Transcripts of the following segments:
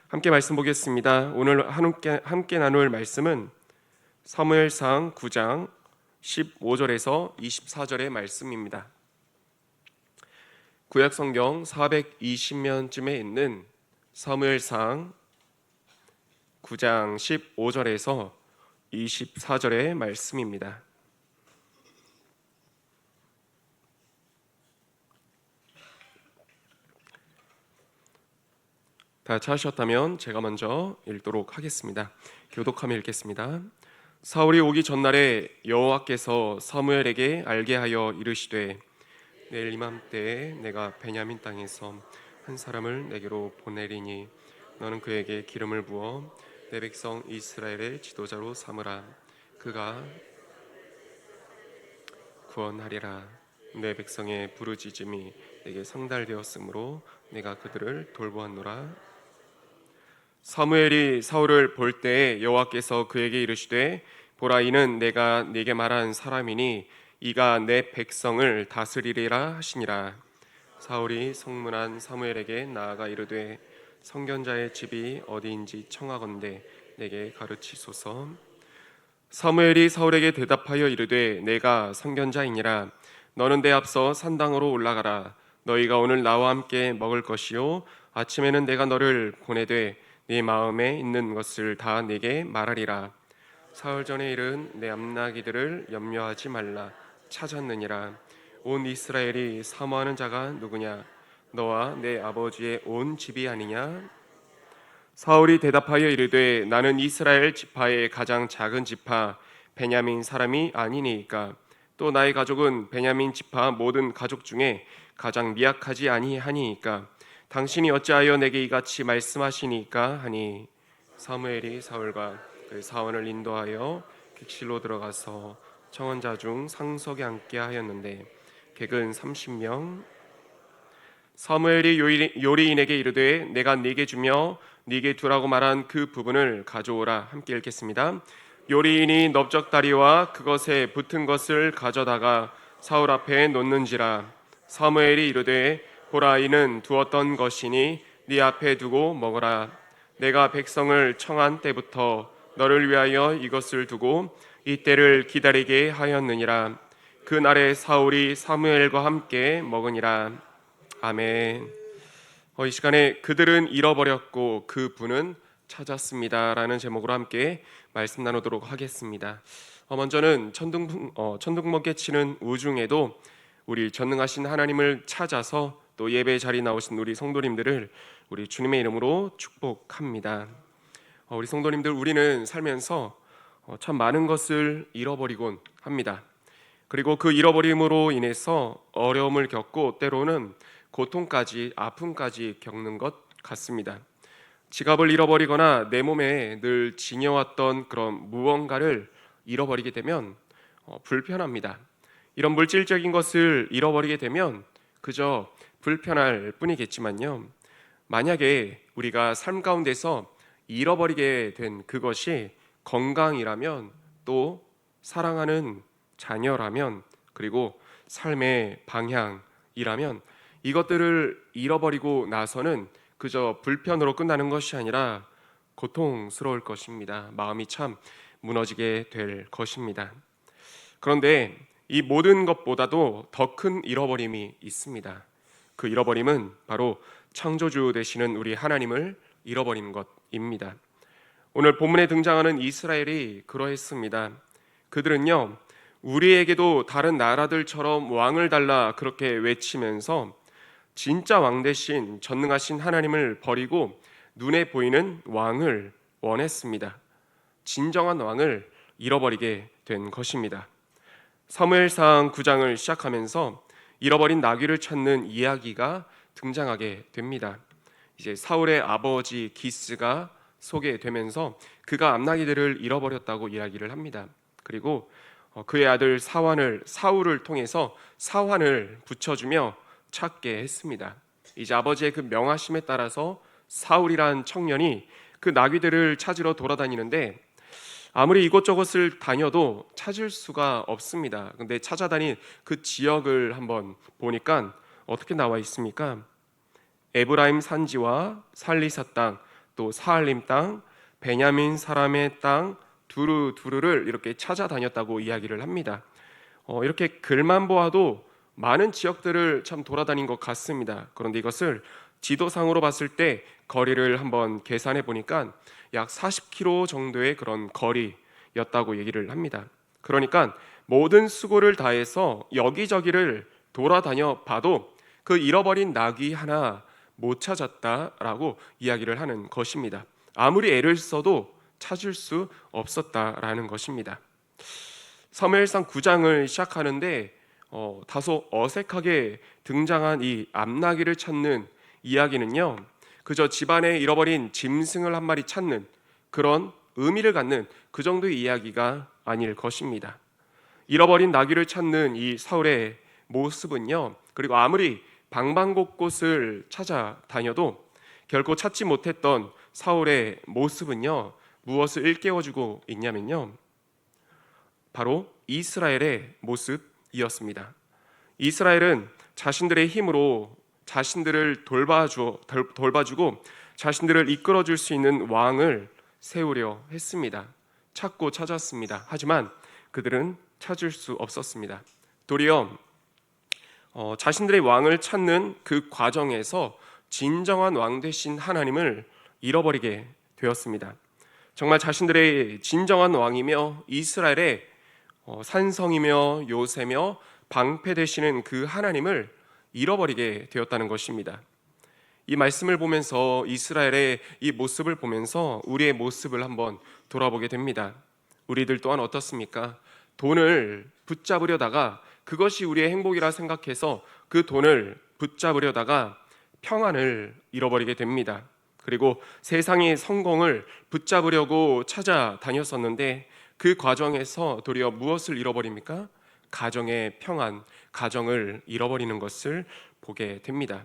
함께 말씀 보겠습니다. 오늘 함께 나눌 말씀은 사무엘상 9장 15절에서 24절의 말씀입니다. 구약 성경 420면쯤에 있는 사무엘상 9장 15절에서 24절의 말씀입니다. 다 찾으셨다면 제가 먼저 읽도록 하겠습니다. 교독하며 읽겠습니다. 사울이 오기 전날에 여호와께서 사무엘에게 알게 하여 이르시되 내일 이맘때에 내가 베냐민 땅에서 한 사람을 내게로 보내리니 너는 그에게 기름을 부어 내 백성 이스라엘의 지도자로 삼으라. 그가 구원하리라. 내 백성의 부르짖음이 내게 상달되었으므로 내가 그들을 돌보았노라. 사무엘이 사울을 볼 때에 여호와께서 그에게 이르시되 보라, 이는 내가 네게 말한 사람이니 이가 내 백성을 다스리리라 하시니라. 사울이 성문한 사무엘에게 나아가 이르되 선견자의 집이 어디인지 청하건대 내게 가르치소서. 사무엘이 사울에게 대답하여 이르되 내가 선견자이니라. 너는 내 앞서 산당으로 올라가라. 너희가 오늘 나와 함께 먹을 것이요 아침에는 내가 너를 보내되 네 마음에 있는 것을 다 내게 말하리라. 사흘 전에 일은 내 암나기들을 염려하지 말라. 찾았느니라. 온 이스라엘이 사모하는 자가 누구냐? 너와 내 아버지의 온 집이 아니냐? 사울이 대답하여 이르되 나는 이스라엘 지파의 가장 작은 지파 베냐민 사람이 아니니이까. 또 나의 가족은 베냐민 지파 모든 가족 중에 가장 미약하지 아니하니이까. 당신이 어찌하여 내게 이같이 말씀하시니까 하니, 사무엘이 사울과 그 사원을 인도하여 객실로 들어가서 청원자 중 상석에 앉게 하였는데 객은 30명. 사무엘이 요리인에게 이르되 내가 네게 주며 네게 두라고 말한 그 부분을 가져오라. 함께 읽겠습니다. 요리인이 넓적다리와 그것에 붙은 것을 가져다가 사울 앞에 놓는지라. 사무엘이 이르되 보라, 이는 두었던 것이니 네 앞에 두고 먹어라. 내가 백성을 청한 때부터 너를 위하여 이것을 두고 이 때를 기다리게 하였느니라. 그날에 사울이 사무엘과 함께 먹으니라. 아멘. 이 시간에 그들은 잃어버렸고 그 분은 찾았습니다 라는 제목으로 함께 말씀 나누도록 하겠습니다. 먼저는 천둥번개 치는 우중에도 우리 전능하신 하나님을 찾아서 또 예배 자리에 나오신 우리 성도님들을 우리 주님의 이름으로 축복합니다. 우리 성도님들, 우리는 살면서 참 많은 것을 잃어버리곤 합니다. 그리고 그 잃어버림으로 인해서 어려움을 겪고 때로는 고통까지, 아픔까지 겪는 것 같습니다. 지갑을 잃어버리거나 내 몸에 늘 지녀왔던 그런 무언가를 잃어버리게 되면 불편합니다. 이런 물질적인 것을 잃어버리게 되면 그저 불편할 뿐이겠지만요, 만약에 우리가 삶 가운데서 잃어버리게 된 그것이 건강이라면, 또 사랑하는 자녀라면, 그리고 삶의 방향이라면, 이것들을 잃어버리고 나서는 그저 불편으로 끝나는 것이 아니라 고통스러울 것입니다. 마음이 참 무너지게 될 것입니다. 그런데 이 모든 것보다도 더 큰 잃어버림이 있습니다. 그 잃어버림은 바로 창조주 되시는 우리 하나님을 잃어버린 것입니다. 오늘 본문에 등장하는 이스라엘이 그러했습니다. 그들은요, 우리에게도 다른 나라들처럼 왕을 달라 그렇게 외치면서 진짜 왕 대신 전능하신 하나님을 버리고 눈에 보이는 왕을 원했습니다. 진정한 왕을 잃어버리게 된 것입니다. 사무엘상 9장을 시작하면서 잃어버린 나귀를 찾는 이야기가 등장하게 됩니다. 이제 사울의 아버지 기스가 소개되면서 그가 암나귀들을 잃어버렸다고 이야기를 합니다. 그리고 그의 아들 사울을 통해서 사환을 붙여주며 찾게 했습니다. 이제 아버지의 그 명하심에 따라서 사울이란 청년이 그 나귀들을 찾으러 돌아다니는데 아무리 이곳저곳을 다녀도 찾을 수가 없습니다. 근데 찾아다닌 그 지역을 한번 보니까 어떻게 나와 있습니까? 에브라임 산지와 살리사 땅, 또 사할림 땅, 베냐민 사람의 땅 두루두루를 이렇게 찾아다녔다고 이야기를 합니다. 이렇게 글만 보아도 많은 지역들을 참 돌아다닌 것 같습니다. 그런데 이것을 지도상으로 봤을 때 거리를 한번 계산해 보니까 약 40km 정도의 그런 거리였다고 얘기를 합니다. 그러니까 모든 수고를 다해서 여기저기를 돌아다녀 봐도 그 잃어버린 나귀 하나 못 찾았다라고 이야기를 하는 것입니다. 아무리 애를 써도 찾을 수 없었다라는 것입니다. 사무엘상 9장을 시작하는데 다소 어색하게 등장한 이 암나귀를 찾는 이야기는요, 그저 집안에 잃어버린 짐승을 한 마리 찾는 그런 의미를 갖는 그 정도의 이야기가 아닐 것입니다. 잃어버린 나귀를 찾는 이 사울의 모습은요, 그리고 아무리 방방곳곳을 찾아다녀도 결코 찾지 못했던 사울의 모습은요, 무엇을 일깨워주고 있냐면요, 바로 이스라엘의 모습이었습니다. 이스라엘은 자신들의 힘으로 자신들을 돌봐주고 자신들을 이끌어줄 수 있는 왕을 세우려 했습니다. 찾고 찾았습니다. 하지만 그들은 찾을 수 없었습니다. 도리어 자신들의 왕을 찾는 그 과정에서 진정한 왕 되신 하나님을 잃어버리게 되었습니다. 정말 자신들의 진정한 왕이며 이스라엘의 산성이며 요새며 방패 되시는 그 하나님을 잃어버리게 되었다는 것입니다. 이 말씀을 보면서 이스라엘의 이 모습을 보면서 우리의 모습을 한번 돌아보게 됩니다. 우리들 또한 어떻습니까? 돈을 붙잡으려다가 그것이 우리의 행복이라 생각해서 그 돈을 붙잡으려다가 평안을 잃어버리게 됩니다. 그리고 세상의 성공을 붙잡으려고 찾아다녔었는데 그 과정에서 도리어 무엇을 잃어버립니까? 가정의 평안, 가정을 잃어버리는 것을 보게 됩니다.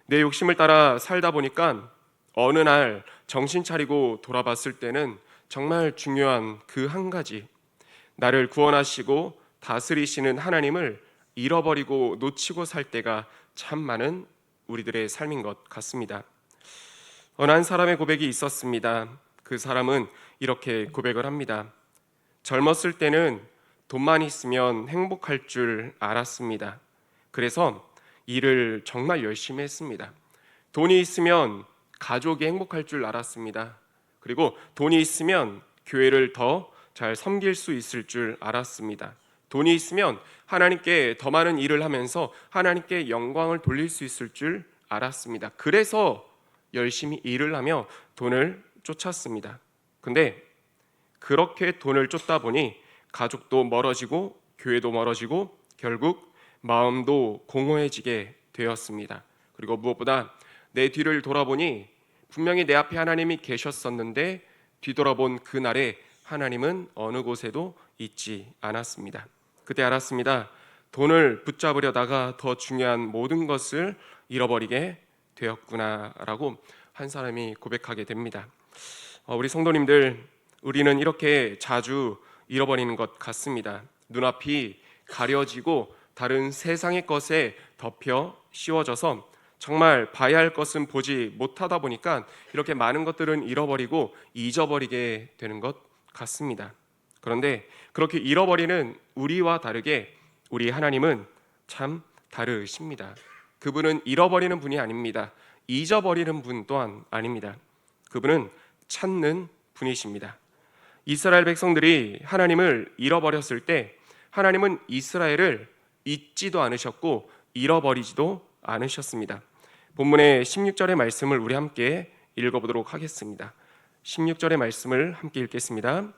내 욕심을 따라 살다 보니까 어느 날 정신 차리고 돌아봤을 때는 정말 중요한 그 한 가지, 나를 구원하시고 다스리시는 하나님을 잃어버리고 놓치고 살 때가 참 많은 우리들의 삶인 것 같습니다. 어느 한 사람의 고백이 있었습니다. 그 사람은 이렇게 고백을 합니다. 젊었을 때는 돈만 있으면 행복할 줄 알았습니다. 그래서 일을 정말 열심히 했습니다. 돈이 있으면 가족이 행복할 줄 알았습니다. 그리고 돈이 있으면 교회를 더 잘 섬길 수 있을 줄 알았습니다. 돈이 있으면 하나님께 더 많은 일을 하면서 하나님께 영광을 돌릴 수 있을 줄 알았습니다. 그래서 열심히 일을 하며 돈을 쫓았습니다. 근데 그렇게 돈을 쫓다 보니 가족도 멀어지고 교회도 멀어지고 결국 마음도 공허해지게 되었습니다. 그리고 무엇보다 내 뒤를 돌아보니 분명히 내 앞에 하나님이 계셨었는데 뒤돌아본 그날에 하나님은 어느 곳에도 있지 않았습니다. 그때 알았습니다. 돈을 붙잡으려다가 더 중요한 모든 것을 잃어버리게 되었구나라고 한 사람이 고백하게 됩니다. 우리 성도님들, 우리는 이렇게 자주 잃어버리는 것 같습니다. 눈앞이 가려지고 다른 세상의 것에 덮여 씌워져서 정말 봐야 할 것은 보지 못하다 보니까 이렇게 많은 것들은 잃어버리고 잊어버리게 되는 것 같습니다. 그런데 그렇게 잃어버리는 우리와 다르게 우리 하나님은 참 다르십니다. 그분은 잃어버리는 분이 아닙니다. 잊어버리는 분 또한 아닙니다. 그분은 찾는 분이십니다. 이스라엘 백성들이 하나님을 잃어버렸을 때 하나님은 이스라엘을 잊지도 않으셨고 잃어버리지도 않으셨습니다. 본문의 16절의 말씀을 우리 함께 읽어보도록 하겠습니다. 16절의 말씀을 함께 읽겠습니다.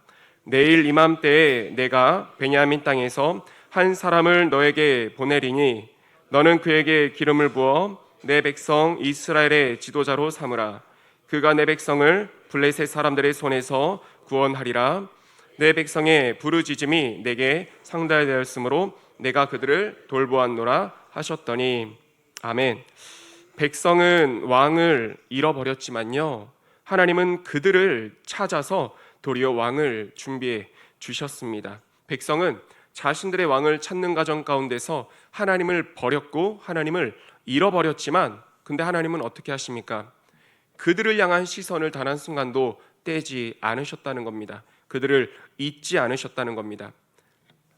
내일 이맘때에 내가 베냐민 땅에서 한 사람을 너에게 보내리니 너는 그에게 기름을 부어 내 백성 이스라엘의 지도자로 삼으라. 그가 내 백성을 블레셋 사람들의 손에서 구원하리라. 내 백성의 부르짖음이 내게 상달되었으므로 내가 그들을 돌보았노라 하셨더니. 아멘. 백성은 왕을 잃어버렸지만요, 하나님은 그들을 찾아서 도리어 왕을 준비해 주셨습니다. 백성은 자신들의 왕을 찾는 과정 가운데서 하나님을 버렸고 하나님을 잃어버렸지만, 근데 하나님은 어떻게 하십니까? 그들을 향한 시선을 단 한순간도 떼지 않으셨다는 겁니다. 그들을 잊지 않으셨다는 겁니다.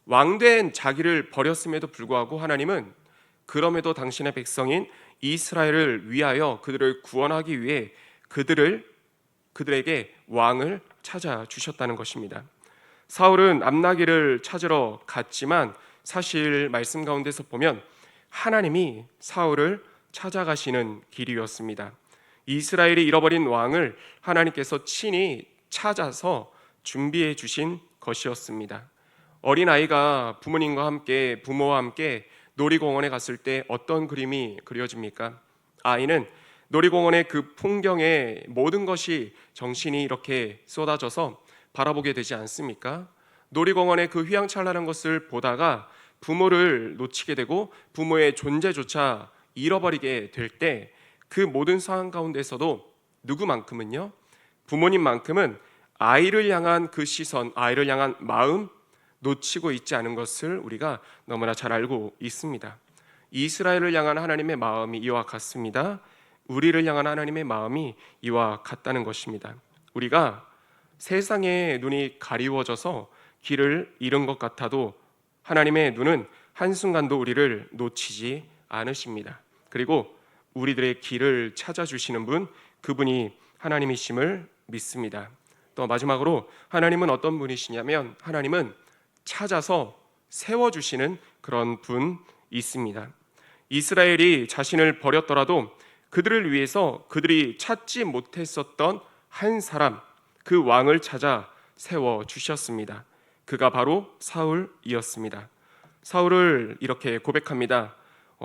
왕된 자기를 버렸음에도 불구하고 하나님은 그럼에도 당신의 백성인 이스라엘을 위하여 그들을 구원하기 위해 그들에게 왕을 찾아 주셨다는 것입니다. 사울은 암나기를 찾으러 갔지만 사실 말씀 가운데서 보면 하나님이 사울을 찾아가시는 길이었습니다. 이스라엘이 잃어버린 왕을 하나님께서 친히 찾아서 준비해 주신 것이었습니다. 어린아이가 부모와 함께 놀이공원에 갔을 때 어떤 그림이 그려집니까? 아이는 놀이공원의 그 풍경에 모든 것이 정신이 이렇게 쏟아져서 바라보게 되지 않습니까? 놀이공원의 그 휘황찬란한 것을 보다가 부모를 놓치게 되고 부모의 존재조차 잃어버리게 될 때 그 모든 상황 가운데서도 누구만큼은요? 부모님만큼은 아이를 향한 그 시선, 아이를 향한 마음 놓치고 있지 않은 것을 우리가 너무나 잘 알고 있습니다. 이스라엘을 향한 하나님의 마음이 이와 같습니다. 우리를 향한 하나님의 마음이 이와 같다는 것입니다. 우리가 세상의 눈이 가리워져서 길을 잃은 것 같아도 하나님의 눈은 한순간도 우리를 놓치지 않으십니다. 그리고 우리들의 길을 찾아주시는 분, 그분이 하나님이심을 믿습니다. 또 마지막으로 하나님은 어떤 분이시냐면 하나님은 찾아서 세워주시는 그런 분이 있습니다. 이스라엘이 자신을 버렸더라도 그들을 위해서 그들이 찾지 못했었던 한 사람, 그 왕을 찾아 세워주셨습니다. 그가 바로 사울이었습니다. 사울을 이렇게 고백합니다.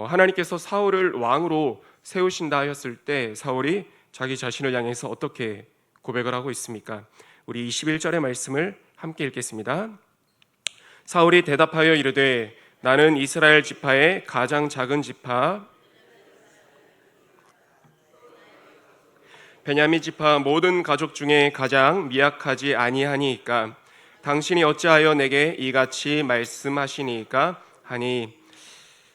하나님께서 사울을 왕으로 세우신다 하였을 때 사울이 자기 자신을 향해서 어떻게 고백을 하고 있습니까? 우리 21절의 말씀을 함께 읽겠습니다. 사울이 대답하여 이르되 나는 이스라엘 지파의 가장 작은 지파 베냐민 지파 모든 가족 중에 가장 미약하지 아니하니이까 당신이 어찌하여 내게 이같이 말씀하시니까 하니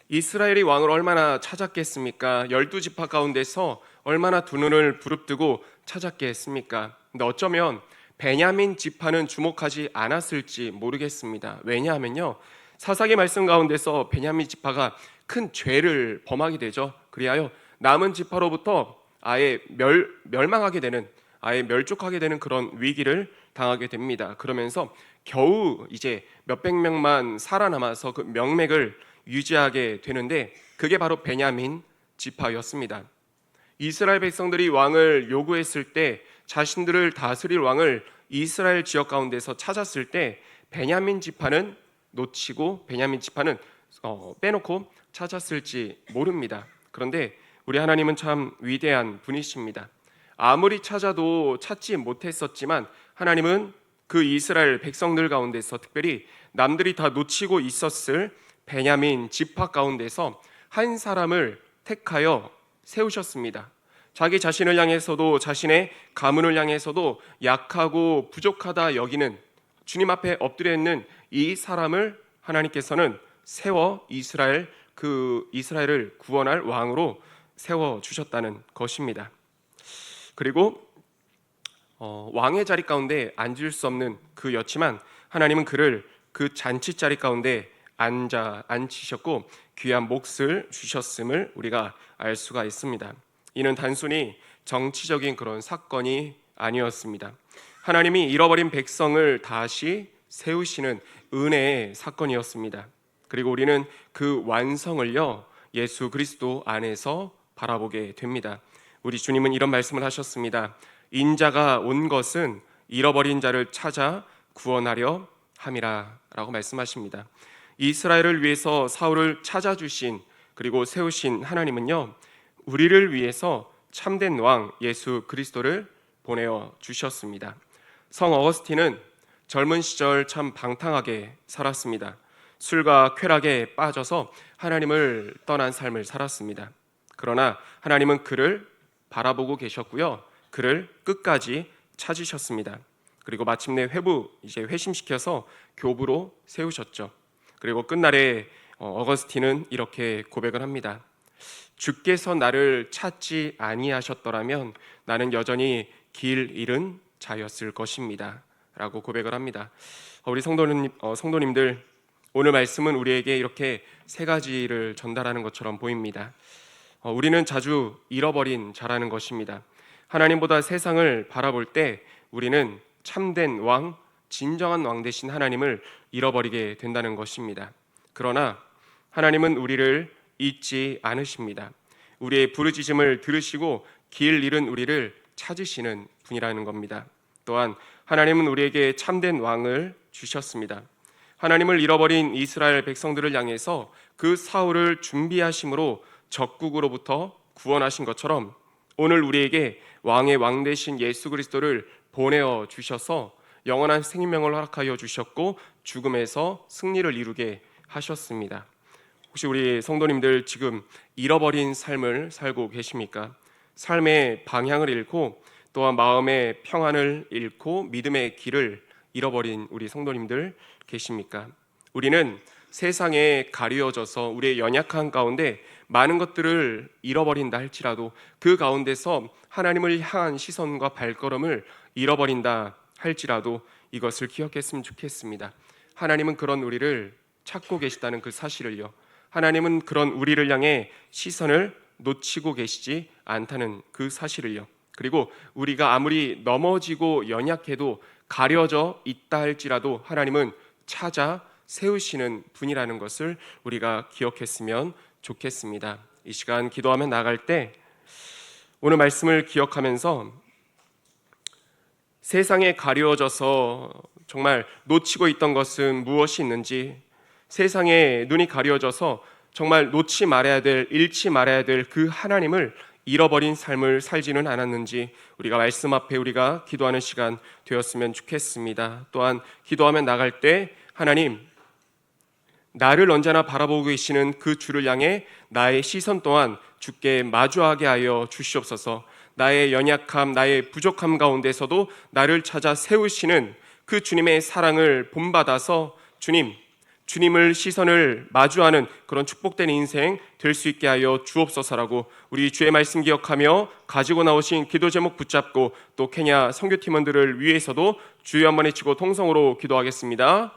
이스라엘이 왕을 얼마나 찾았겠습니까? 12지파 가운데서 얼마나 두 눈을 부릅뜨고 찾았겠습니까? 근데 어쩌면 베냐민 지파는 주목하지 않았을지 모르겠습니다. 왜냐하면요, 사사기 말씀 가운데서 베냐민 지파가 큰 죄를 범하게 되죠. 그리하여 남은 지파로부터 아예 멸망하게 되는, 아예 멸족하게 되는 그런 위기를 당하게 됩니다. 그러면서 겨우 이제 몇백 명만 살아남아서 그 명맥을 유지하게 되는데 그게 바로 베냐민 지파였습니다. 이스라엘 백성들이 왕을 요구했을 때, 자신들을 다스릴 왕을 이스라엘 지역 가운데서 찾았을 때 베냐민 지파는 놓치고 베냐민 지파는 빼놓고 찾았을지 모릅니다. 그런데 우리 하나님은 참 위대한 분이십니다. 아무리 찾아도 찾지 못했었지만 하나님은 그 이스라엘 백성들 가운데서 특별히 남들이 다 놓치고 있었을 베냐민 지파 가운데서 한 사람을 택하여 세우셨습니다. 자기 자신을 향해서도 자신의 가문을 향해서도 약하고 부족하다 여기는, 주님 앞에 엎드려 있는 이 사람을 하나님께서는 세워 이스라엘을 구원할 왕으로 세워 주셨다는 것입니다. 그리고 왕의 자리 가운데 앉을 수 없는 그였지만 하나님은 그를 그 잔치 자리 가운데 앉히셨고 귀한 몫을 주셨음을 우리가 알 수가 있습니다. 이는 단순히 정치적인 그런 사건이 아니었습니다. 하나님이 잃어버린 백성을 다시 세우시는 은혜의 사건이었습니다. 그리고 우리는 그 완성을요, 예수 그리스도 안에서 바라보게 됩니다. 우리 주님은 이런 말씀을 하셨습니다. 인자가 온 것은 잃어버린 자를 찾아 구원하려 함이라 라고 말씀하십니다. 이스라엘을 위해서 사울을 찾아주신, 그리고 세우신 하나님은요, 우리를 위해서 참된 왕 예수 그리스도를 보내어 주셨습니다. 성 어거스틴은 젊은 시절 참 방탕하게 살았습니다. 술과 쾌락에 빠져서 하나님을 떠난 삶을 살았습니다. 그러나 하나님은 그를 바라보고 계셨고요, 그를 끝까지 찾으셨습니다. 그리고 마침내 회심시켜서 교부로 세우셨죠. 그리고 끝날에 어거스틴은 이렇게 고백을 합니다. 주께서 나를 찾지 아니하셨더라면 나는 여전히 길 잃은 자였을 것입니다 라고 고백을 합니다. 우리 성도님들, 오늘 말씀은 우리에게 이렇게 세 가지를 전달하는 것처럼 보입니다. 우리는 자주 잃어버린 자라는 것입니다. 하나님보다 세상을 바라볼 때 우리는 참된 왕, 진정한 왕 되신 하나님을 잃어버리게 된다는 것입니다. 그러나 하나님은 우리를 잊지 않으십니다. 우리의 부르짖음을 들으시고 길 잃은 우리를 찾으시는 분이라는 겁니다. 또한 하나님은 우리에게 참된 왕을 주셨습니다. 하나님을 잃어버린 이스라엘 백성들을 향해서 그 사울을 준비하심으로 적국으로부터 구원하신 것처럼 오늘 우리에게 왕의 왕 되신 예수 그리스도를 보내어 주셔서 영원한 생명을 허락하여 주셨고 죽음에서 승리를 이루게 하셨습니다. 혹시 우리 성도님들 지금 잃어버린 삶을 살고 계십니까? 삶의 방향을 잃고 또한 마음의 평안을 잃고 믿음의 길을 잃어버린 우리 성도님들 계십니까? 우리는 세상에 가리워져서 우리의 연약한 가운데 많은 것들을 잃어버린다 할지라도 그 가운데서 하나님을 향한 시선과 발걸음을 잃어버린다 할지라도 이것을 기억했으면 좋겠습니다. 하나님은 그런 우리를 찾고 계시다는 그 사실을요, 하나님은 그런 우리를 향해 시선을 놓치고 계시지 않다는 그 사실을요, 그리고 우리가 아무리 넘어지고 연약해도 가려져 있다 할지라도 하나님은 찾아 세우시는 분이라는 것을 우리가 기억했으면 좋겠습니다. 이 시간 기도하며 나갈 때 오늘 말씀을 기억하면서 세상에 가려져서 정말 놓치고 있던 것은 무엇이 있는지, 세상에 눈이 가려져서 정말 놓지 말아야 될, 잃지 말아야 될 그 하나님을 잃어버린 삶을 살지는 않았는지 우리가 말씀 앞에 우리가 기도하는 시간 되었으면 좋겠습니다. 또한 기도하며 나갈 때 하나님, 나를 언제나 바라보고 계시는 그 주를 향해 나의 시선 또한 주께 마주하게 하여 주시옵소서. 나의 연약함, 나의 부족함 가운데서도 나를 찾아 세우시는 그 주님의 사랑을 본받아서 주님을 시선을 마주하는 그런 축복된 인생 될 수 있게 하여 주옵소서라고 우리 주의 말씀 기억하며 가지고 나오신 기도 제목 붙잡고 또 케냐 선교팀원들을 위해서도 주여 한번 외치고 통성으로 기도하겠습니다.